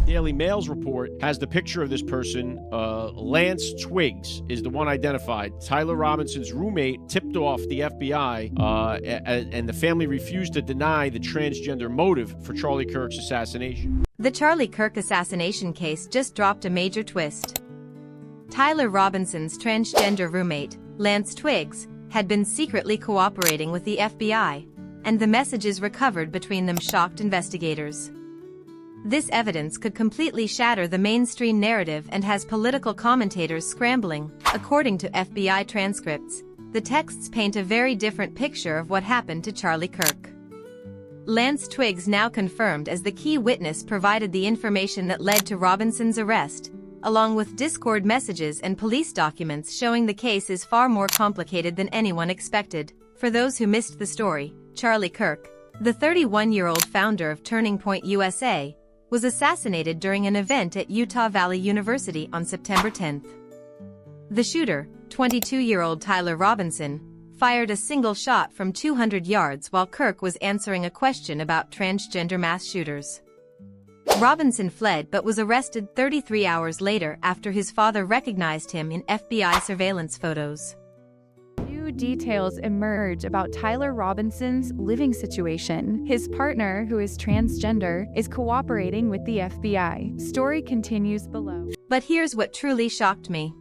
Daily Mail's report has the picture of this person. Lance Twiggs is the one identified. Tyler Robinson's roommate tipped off the FBI, and the family refused to deny the transgender motive for Charlie Kirk's assassination. The Charlie Kirk assassination case just dropped a major twist. Tyler Robinson's transgender roommate, Lance Twiggs, had been secretly cooperating with the FBI, and the messages recovered between them shocked investigators. This evidence could completely shatter the mainstream narrative and has political commentators scrambling. According to FBI transcripts, the texts paint a very different picture of what happened to Charlie Kirk. Lance Twiggs, now confirmed as the key witness, provided the information that led to Robinson's arrest, along with Discord messages and police documents showing the case is far more complicated than anyone expected. For those who missed the story, Charlie Kirk, the 31-year-old founder of Turning Point USA, was assassinated during an event at Utah Valley University on September 10. The shooter, 22-year-old Tyler Robinson, fired a single shot from 200 yards while Kirk was answering a question about transgender mass shooters. Robinson fled but was arrested 33 hours later after his father recognized him in FBI surveillance photos. New details emerge about Tyler Robinson's living situation. His partner, who is transgender, is cooperating with the FBI. Story continues below. But here's what truly shocked me.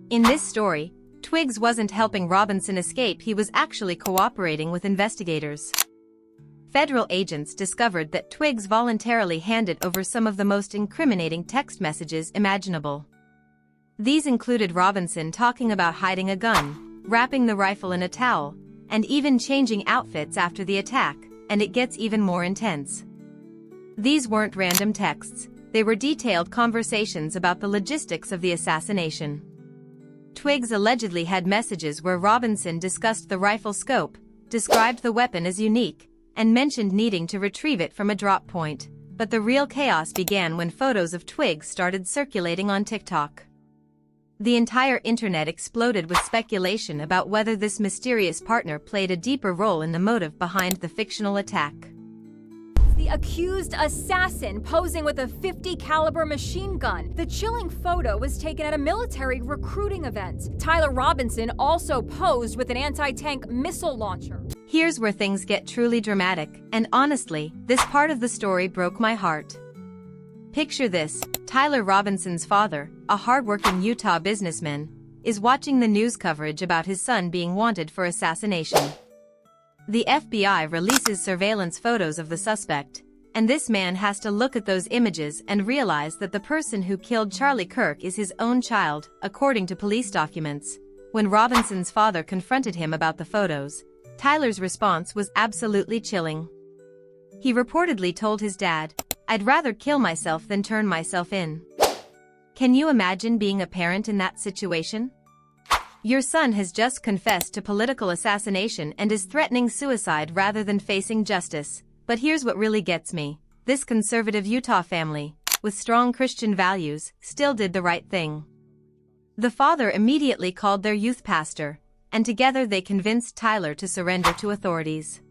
In this story, Twiggs wasn't helping Robinson escape, he was actually cooperating with investigators. Federal agents discovered that Twiggs voluntarily handed over some of the most incriminating text messages imaginable. These included Robinson talking about hiding a gun, wrapping the rifle in a towel, and even changing outfits after the attack, and it gets even more intense. These weren't random texts, they were detailed conversations about the logistics of the assassination. Twiggs allegedly had messages where Robinson discussed the rifle scope, described the weapon as unique, and mentioned needing to retrieve it from a drop point. But the real chaos began when photos of Twiggs started circulating on TikTok. The entire internet exploded with speculation about whether this mysterious partner played a deeper role in the motive behind the fictional attack. The accused assassin posing with a .50 caliber machine gun. The chilling photo was taken at a military recruiting event. Tyler Robinson also posed with an anti-tank missile launcher. Here's where things get truly dramatic, and honestly, this part of the story broke my heart. Picture this: Tyler Robinson's father, a hardworking Utah businessman, is watching the news coverage about his son being wanted for assassination. The FBI releases surveillance photos of the suspect, and this man has to look at those images and realize that the person who killed Charlie Kirk is his own child, according to police documents. When Robinson's father confronted him about the photos, Tyler's response was absolutely chilling. He reportedly told his dad, "I'd rather kill myself than turn myself in." Can you imagine being a parent in that situation? Your son has just confessed to political assassination and is threatening suicide rather than facing justice. But here's what really gets me. This conservative Utah family, with strong Christian values, still did the right thing. The father immediately called their youth pastor, and together they convinced Tyler to surrender to authorities.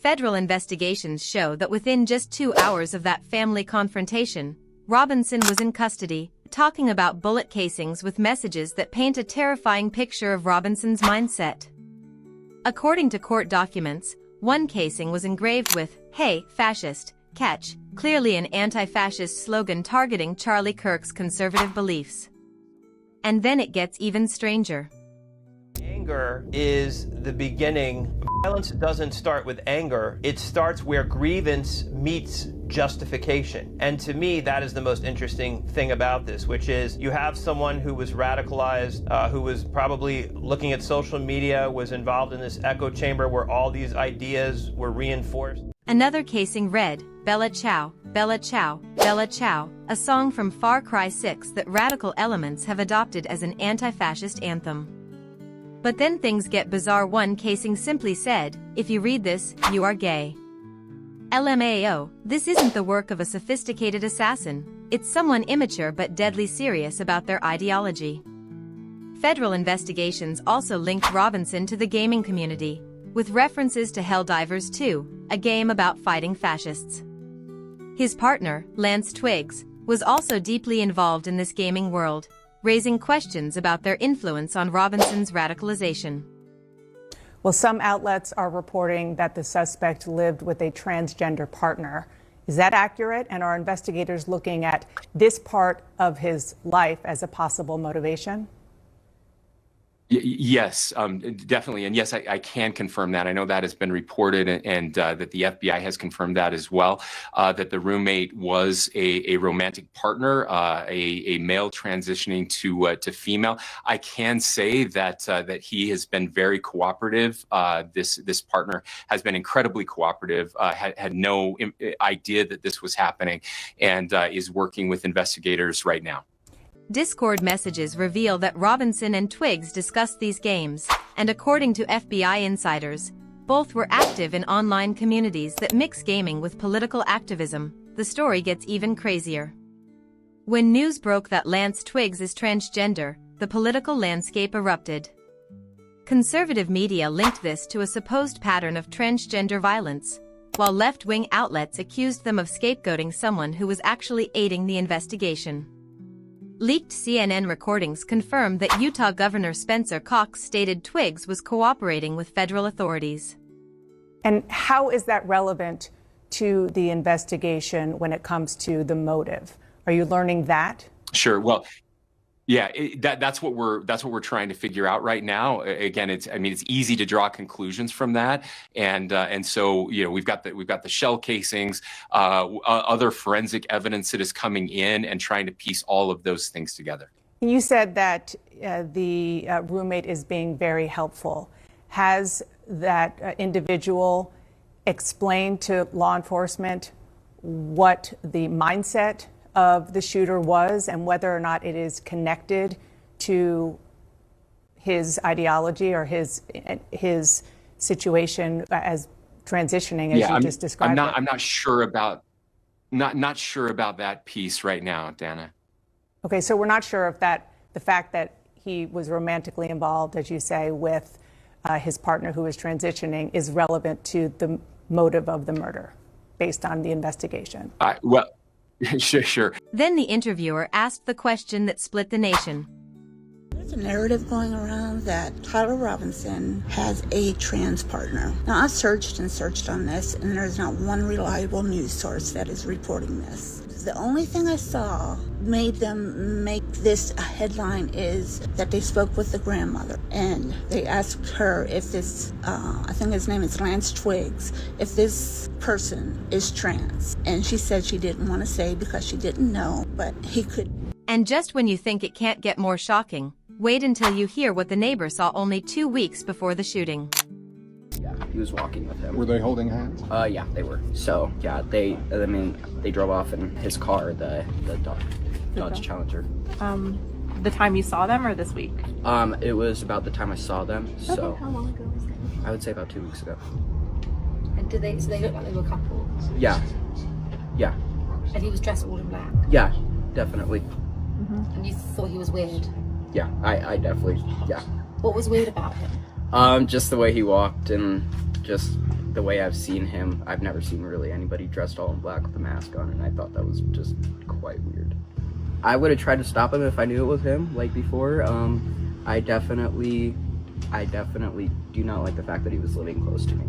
Federal investigations show that within just 2 hours of that family confrontation, Robinson was in custody, talking about bullet casings with messages that paint a terrifying picture of Robinson's mindset. According to court documents, one casing was engraved with, "Hey, fascist, catch," clearly an anti-fascist slogan targeting Charlie Kirk's conservative beliefs. And then it gets even stranger. Anger is the beginning. Violence doesn't start with anger. It starts where grievance meets justification. And to me, that is the most interesting thing about this, which is you have someone who was radicalized, who was probably looking at social media, was involved in this echo chamber where all these ideas were reinforced. Another casing read, "Bella Ciao, Bella Ciao, Bella Ciao," a song from Far Cry 6 that radical elements have adopted as an anti-fascist anthem. But then things get bizarre. One casing simply said, "If you read this, you are gay." LMAO, this isn't the work of a sophisticated assassin, it's someone immature but deadly serious about their ideology. Federal investigations also linked Robinson to the gaming community, with references to Helldivers 2, a game about fighting fascists. His partner, Lance Twiggs, was also deeply involved in this gaming world, raising questions about their influence on Robinson's radicalization. Well, some outlets are reporting that the suspect lived with a transgender partner. Is that accurate? And are investigators looking at this part of his life as a possible motivation? Yes, definitely. And yes, I can confirm that. I know that has been reported, and that the FBI has confirmed that as well, that the roommate was a romantic partner, a male transitioning to female. I can say that he has been very cooperative. This partner has been incredibly cooperative, had no idea that this was happening, and is working with investigators right now. Discord messages reveal that Robinson and Twiggs discussed these games, and according to FBI insiders, both were active in online communities that mix gaming with political activism. The story gets even crazier. When news broke that Lance Twiggs is transgender, the political landscape erupted. Conservative media linked this to a supposed pattern of transgender violence, while left-wing outlets accused them of scapegoating someone who was actually aiding the investigation. Leaked CNN recordings confirm that Utah Governor Spencer Cox stated Twiggs was cooperating with federal authorities. And how is that relevant to the investigation when it comes to the motive? Are you learning that? Sure. Well, yeah, that's what we're trying to figure out right now. Again, it's easy to draw conclusions from that, and so we've got the shell casings, other forensic evidence that is coming in, and trying to piece all of those things together. You said that the roommate is being very helpful. Has that individual explained to law enforcement what the mindset of the shooter was and whether or not it is connected to his ideology or his situation as transitioning, as you just described? I'm not sure about that piece right now, Dana. Okay, so we're not sure if the fact that he was romantically involved, as you say, with his partner who was transitioning is relevant to the motive of the murder based on the investigation. Sure. Then the interviewer asked the question that split the nation. There's a narrative going around that Tyler Robinson has a trans partner. Now, I searched and searched on this, and there's not one reliable news source that is reporting this. The only thing I saw made them make this a headline is that they spoke with the grandmother, and they asked her if this, I think his name is Lance Twiggs, if this person is trans. And she said she didn't want to say because she didn't know, but he could. And just when you think it can't get more shocking, wait until you hear what the neighbor saw only 2 weeks before the shooting. Yeah, he was walking with him. Were they holding hands? Yeah, they were. So, yeah, they drove off in his car, the Dodge Challenger. The time you saw them or this week? It was about the time I saw them, so. Okay, how long ago was that? I would say about 2 weeks ago. And so they looked like they were couples? Yeah. Yeah. And he was dressed all in black? Yeah, definitely. Mm-hmm. And you thought he was weird? Yeah, I definitely, yeah. What was weird about him? Just the way he walked and just the way I've seen him. I've never seen really anybody dressed all in black with a mask on, and I thought that was just quite weird. I would have tried to stop him if I knew it was him, like before. I definitely do not like the fact that he was living close to me.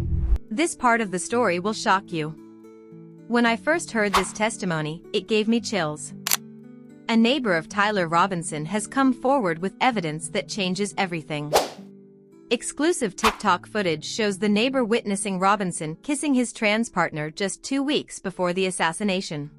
This part of the story will shock you. When I first heard this testimony, it gave me chills. A neighbor of Tyler Robinson has come forward with evidence that changes everything. Exclusive TikTok footage shows the neighbor witnessing Robinson kissing his trans partner just 2 weeks before the assassination.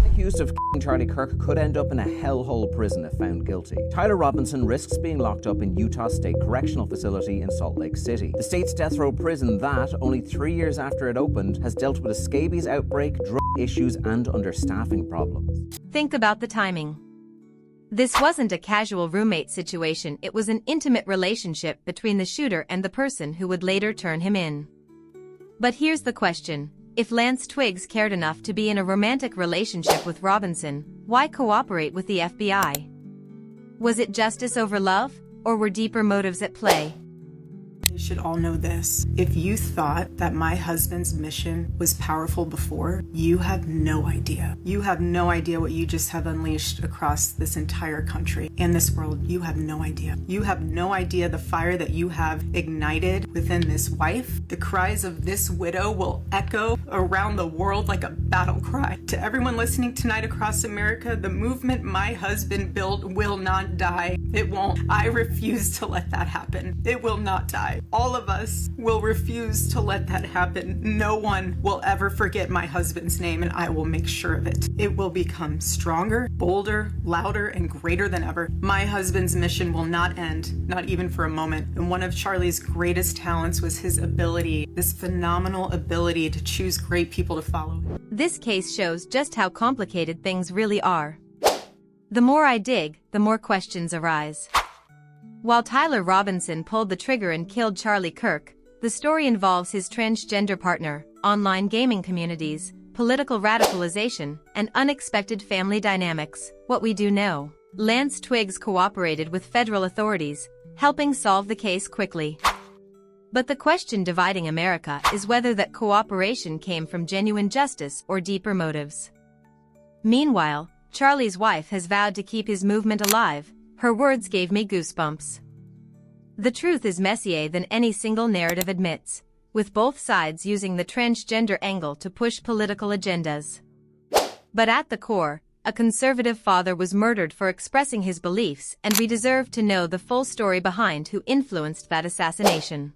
Accused of Charlie Kirk could end up in a hellhole prison if found guilty. Tyler Robinson risks being locked up in Utah State Correctional Facility in Salt Lake City. The state's death row prison that, only 3 years after it opened, has dealt with a scabies outbreak, drug issues, and understaffing problems. Think about the timing. This wasn't a casual roommate situation, it was an intimate relationship between the shooter and the person who would later turn him in. But here's the question. If Lance Twiggs cared enough to be in a romantic relationship with Robinson, why cooperate with the FBI? Was it justice over love, or were deeper motives at play? You should all know this. If you thought that my husband's mission was powerful before, you have no idea. You have no idea what you just have unleashed across this entire country and this world. You have no idea. You have no idea the fire that you have ignited within this wife. The cries of this widow will echo around the world like a battle cry. To everyone listening tonight across America, the movement my husband built will not die. It won't. I refuse to let that happen. It will not die. All of us will refuse to let that happen. No one will ever forget my husband's name, and I will make sure of it. It will become stronger, bolder, louder, and greater than ever. My husband's mission will not end, not even for a moment. And one of Charlie's greatest talents was his ability, this phenomenal ability to choose great people to follow. This case shows just how complicated things really are. The more I dig, the more questions arise. While Tyler Robinson pulled the trigger and killed Charlie Kirk, the story involves his transgender partner, online gaming communities, political radicalization, and unexpected family dynamics. What we do know: Lance Twiggs cooperated with federal authorities, helping solve the case quickly. But the question dividing America is whether that cooperation came from genuine justice or deeper motives. Meanwhile, Charlie's wife has vowed to keep his movement alive. Her words gave me goosebumps. The truth is messier than any single narrative admits, with both sides using the transgender angle to push political agendas. But at the core, a conservative father was murdered for expressing his beliefs, and we deserve to know the full story behind who influenced that assassination.